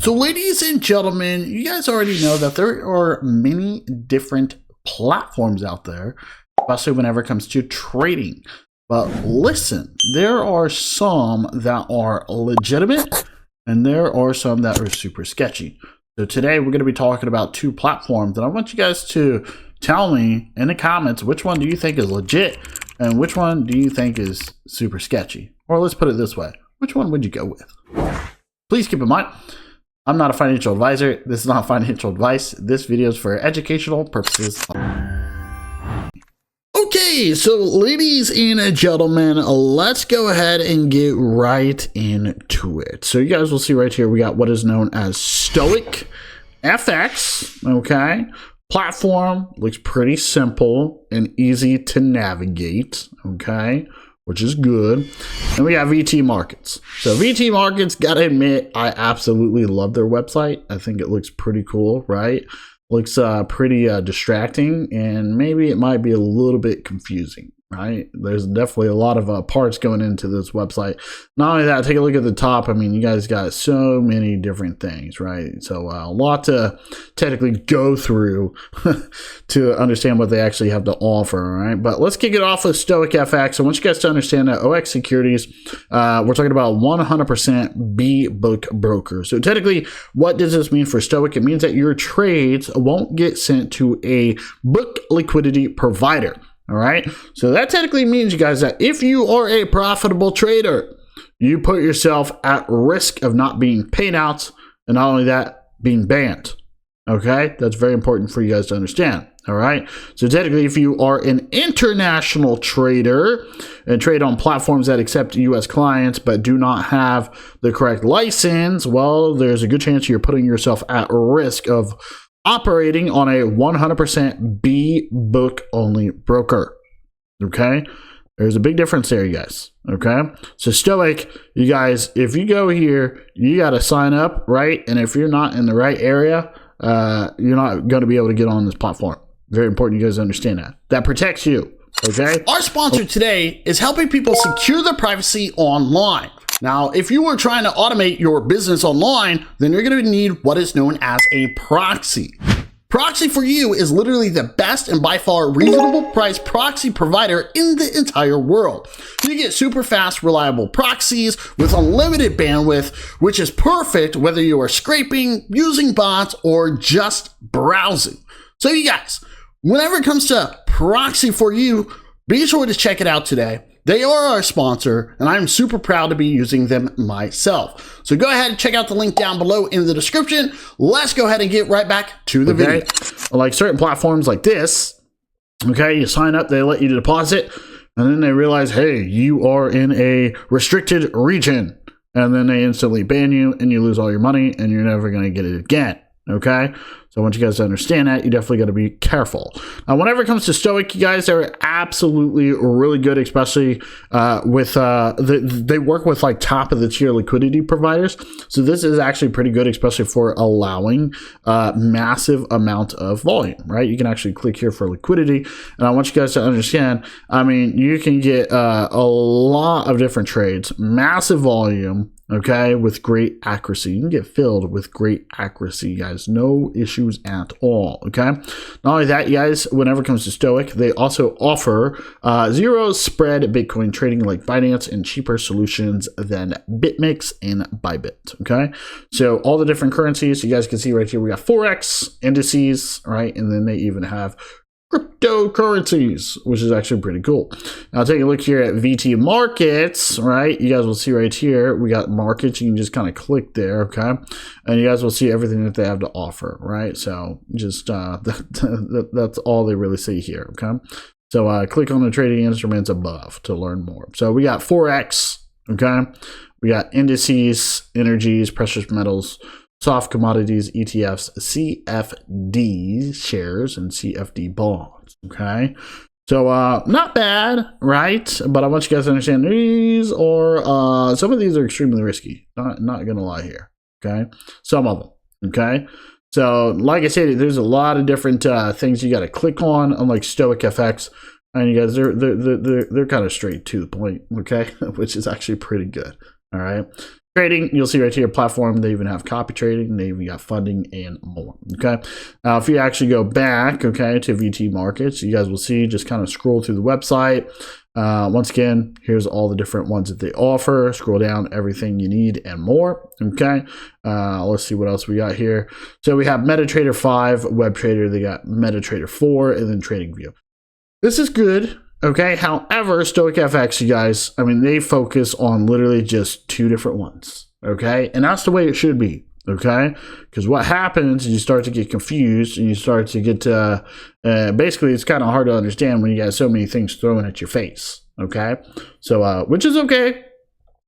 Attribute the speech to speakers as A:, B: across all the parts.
A: So ladies and gentlemen, you guys already know that there are many different platforms out there, especially whenever it comes to trading. But listen, there are some that are legitimate and there are some that are super sketchy. So today we're going to be talking about two platforms, and I want you guys to tell me in the comments which one do you think is legit and which one do you think is super sketchy. Or let's put it this way, which one would you go with? Please keep in mind, I'm not a financial advisor. This is not financial advice. This video is for educational purposes. Okay, so ladies and gentlemen, let's go ahead and get right into it. So you guys will see right here, we got what is known as Stoic FX, okay? Platform looks pretty simple and easy to navigate, okay? Which is good. And we have VT Markets. So VT Markets, gotta admit, I absolutely love their website. I think it looks pretty cool, right? Looks pretty distracting, and maybe it might be a little bit confusing, right? There's definitely a lot of parts going into this website. Not only that, take a look at the top. I mean, you guys got so many different things, right? So a lot to technically go through to understand what they actually have to offer, right? But let's kick it off with Stoic FX. I want you guys to understand that OX Securities, we're talking about 100% B-book broker. So technically, what does this mean for Stoic? It means that your trades won't get sent to a book liquidity provider. All right. So that technically means, you guys, that if you are a profitable trader, you put yourself at risk of not being paid out, and not only that, being banned. Okay. That's very important for you guys to understand. All right. So technically, if you are an international trader and trade on platforms that accept US clients but do not have the correct license, well, there's a good chance you're putting yourself at risk of operating on a 100% B-book only broker. Okay, there's a big difference there, you guys. Okay, so Stoic, you guys, if you go here, you got to sign up, right? And if you're not in the right area, you're not going to be able to get on this platform. Very important you guys understand that. That protects you. Okay, our sponsor today is helping people secure their privacy online. Now, if you are trying to automate your business online, then you're going to need what is known as a proxy. Proxy for you is literally the best and by far reasonable price proxy provider in the entire world. You get super fast, reliable proxies with unlimited bandwidth, which is perfect whether you are scraping, using bots, or just browsing. So you guys, whenever it comes to proxy for you, be sure to check it out today. They are our sponsor, and I'm super proud to be using them myself. So go ahead and check out the link down below in the description. Let's go ahead and get right back to the video. Like certain platforms like this, okay, you sign up, they let you deposit, and then they realize, hey, you are in a restricted region. And then they instantly ban you, and you lose all your money, and you're never going to get it again. Okay, so I want you guys to understand that. You definitely got to be careful. Now, whenever it comes to Stoic, you guys are absolutely really good, especially with they work with like top of the tier liquidity providers. So this is actually pretty good, especially for allowing massive amount of volume, right? You can actually click here for liquidity. And I want you guys to understand, I mean, you can get a lot of different trades, massive volume, okay, with great accuracy. You can get filled with great accuracy, guys. No issues at all, okay? Not only that, you guys, whenever it comes to Stoic, they also offer zero spread Bitcoin trading like Binance and cheaper solutions than BitMix and Bybit, okay? So all the different currencies, you guys can see right here, we got Forex, indices, right? And then they even have cryptocurrencies, which is actually pretty cool. Now take a look here at VT Markets, right? You guys will see right here, we got markets. You can just kind of click there, okay? And you guys will see everything that they have to offer, right? So just that's all they really see here, okay? So click on the trading instruments above to learn more. So we got Forex, okay? We got indices, energies, precious metals, soft commodities, ETFs, CFD shares, and CFD bonds, okay? So not bad, right? But I want you guys to understand these are, some of these are extremely risky. Not gonna lie here, okay? Some of them, okay? So like I said, there's a lot of different things you gotta click on, unlike Stoic FX. And you guys, they're kind of straight to the point, okay? Which is actually pretty good. All right. Trading, you'll see right here, platform, they even have copy trading, they even got funding and more, okay? Now, if you actually go back, okay, to VT Markets, you guys will see, just kind of scroll through the website. Once again, here's all the different ones that they offer. Scroll down, everything you need and more, okay? Let's see what else we got here. So we have MetaTrader 5, WebTrader, they got MetaTrader 4, and then TradingView. This is good. Okay, however, Stoic FX, you guys, I mean, they focus on literally just 2 different ones. Okay, and that's the way it should be. Okay, because what happens is you start to get confused and you start to get basically, it's kind of hard to understand when you got so many things thrown at your face. Okay, so which is okay,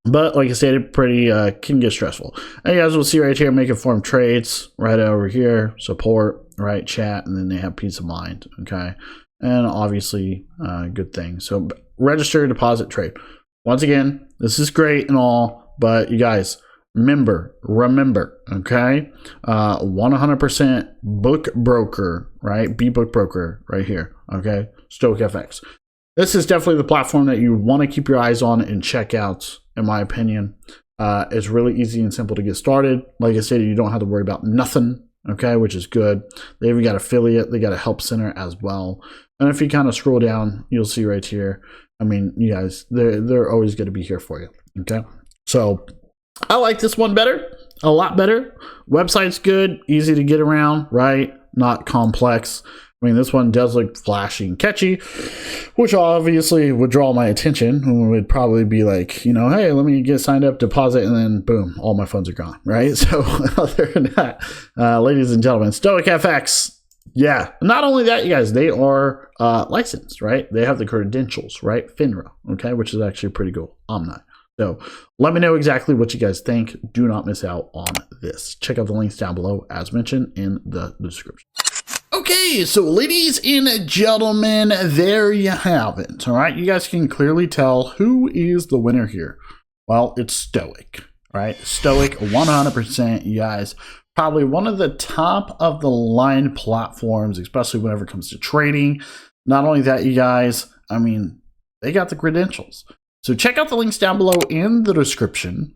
A: but like I said, it pretty can get stressful. And you guys will see right here, make informed trades right over here, support, right, chat, and then they have peace of mind. Okay. And obviously, good thing. So register, deposit, trade. Once again, this is great and all, but you guys, remember, okay? 100% book broker, right? Be book broker right here, okay? Stoic FX. This is definitely the platform that you want to keep your eyes on and check out, in my opinion. It's really easy and simple to get started. Like I said, you don't have to worry about nothing. Okay, which is good. They even got affiliate, they got a help center as well. And if you kind of scroll down, you'll see right here, I mean, you guys, they're always going to be here for you. Okay, so I like this one better, a lot better. Website's good, easy to get around, right? Not complex. I mean, this one does look flashy and catchy, which obviously would draw my attention and would probably be like, you know, hey, let me get signed up, deposit, and then boom, all my funds are gone, right? So other than that, ladies and gentlemen, Stoic FX, yeah. Not only that, you guys, they are licensed, right? They have the credentials, right? FINRA, okay, which is actually pretty cool. I'm not. So let me know exactly what you guys think. Do not miss out on this. Check out the links down below, as mentioned in the description. Okay, so ladies and gentlemen, there you have it. All right, you guys can clearly tell who is the winner here. Well, it's Stoic, right? Stoic, 100%, you guys. Probably one of the top of the line platforms, especially whenever it comes to trading. Not only that, you guys, I mean, they got the credentials. So check out the links down below in the description.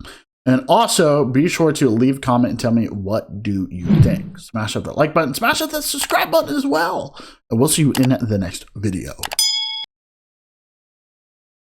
A: And also, be sure to leave a comment and tell me, what do you think? Smash up that like button, smash up that subscribe button as well. And we'll see you in the next video.